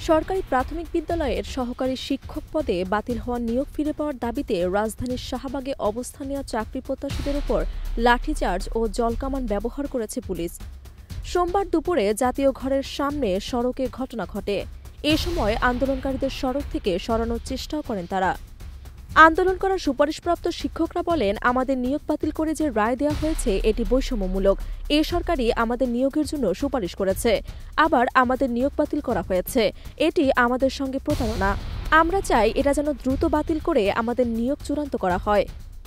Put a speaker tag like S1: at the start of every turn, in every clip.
S1: সরকারি প্রাথমিক বিদ্যালয়ের সহকারী শিক্ষক পদে বাতিল হওয়া নিয়োগ ফিরে পাওয়ার দাবিতে রাজধানীর শাহবাগে অবস্থান নেওয়া চাকরি প্রত্যাশীদের উপর লাঠিচার্জ ও জলকামান ব্যবহার করেছে পুলিশ। সোমবার দুপুরে জাতীয় ঘরের সামনে সড়কে ঘটনা ঘটে। এ সময় আন্দোলনকারীদের সড়ক থেকে সরানোর চেষ্টাও করেন তারা। আন্দোলন করা সুপারিশপ্রাপ্ত শিক্ষকরা বলেন, আমাদের নিয়োগ বাতিল করে যে রায় দেওয়া হয়েছে এটি বৈষম্যমূলক। এ সরকারই আমাদের নিয়োগের জন্য সুপারিশ করেছে, আবার আমাদের নিয়োগ বাতিল করা হয়েছে। এটি আমাদের সঙ্গে প্রতারণা। আমরা চাই এটা যেন দ্রুত বাতিল করে আমাদের নিয়োগ চূড়ান্ত করা হয়।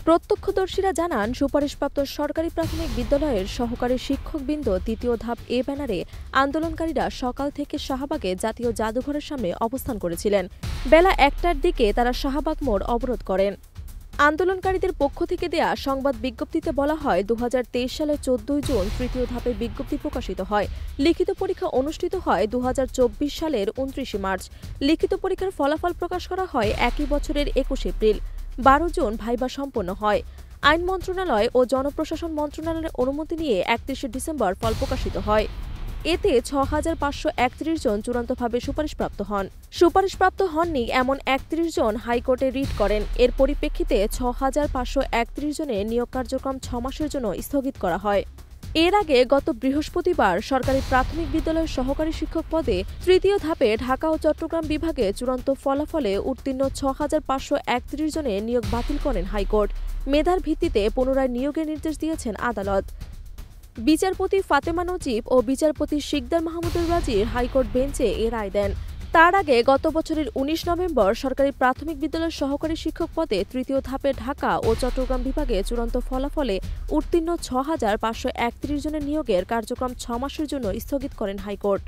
S1: প্রত্যক্ষদর্শীরা জানান, সুপারিশপ্রাপ্ত সরকারি প্রাথমিক বিদ্যালয়ের সহকারী শিক্ষকবৃন্দ দ্বিতীয় ধাপ এ ব্যানারে আন্দোলনকারীরা সকাল থেকে শাহবাগে জাতীয় জাদুঘরের সামনে অবস্থান করেছিলেন। বেলা ১টার দিকে তারা শাহবাগ মোড় অবরোধ করেন। আন্দোলনকারীদের পক্ষ থেকে দেয়া সংবাদ বিজ্ঞপ্তিতে বলা হয়, ২০২৩ সালের ১৪ জুন তৃতীয় ধাপের বিজ্ঞপ্তি প্রকাশিত হয়। লিখিত পরীক্ষা অনুষ্ঠিত হয় ২০২৪ সালের ২৯ মার্চ। লিখিত পরীক্ষার ফলাফল প্রকাশ করা হয় একই বছরের ২১ এপ্রিল। ১২ জুন ভাইবা সম্পন্ন হয়। আইন মন্ত্রণালয় ও জনপ্রশাসন মন্ত্রণালয়ের অনুমতি নিয়ে ৩১ ডিসেম্বর ফল প্রকাশিত হয়। এতে ৬,৫৩১ জন চূড়ান্তভাবে সুপারিশপ্রাপ্ত হন। সুপারিশপ্রাপ্ত হননি এমন ৩১ জন হাইকোর্টে রিট করেন। এর পরিপ্রেক্ষিতে ৬,৫৩১ জনের নিয়োগ কার্যক্রম ৬ মাসের জন্য স্থগিত করা হয়। এর আগে গত বৃহস্পতিবার সরকারি প্রাথমিক বিদ্যালয়ের সহকারী শিক্ষক পদে তৃতীয় ধাপে ঢাকা ও চট্টগ্রাম বিভাগে চূড়ান্ত ফলাফলে উত্তীর্ণ ৬,৫৩১ জনের নিয়োগ বাতিল করেন হাইকোর্ট। মেধার ভিত্তিতে পুনরায় নিয়োগের নির্দেশ দিয়েছেন আদালত। বিচারপতি ফাতেমা নজিব ও বিচারপতি শিকদার মাহমুদুর রাজির হাইকোর্ট বেঞ্চে এ রায় দেন। তার আগে গত বছরের ১৯ নভেম্বর সরকারি প্রাথমিক বিদ্যালয়ের সহকারী শিক্ষক পদে তৃতীয় ধাপে ঢাকা ও চট্টগ্রাম বিভাগে চূড়ান্ত ফলাফলে উত্তীর্ণ ৬,৫৩১ জনের নিয়োগের কার্যক্রম ৬ মাসের জন্য স্থগিত করেন হাইকোর্ট।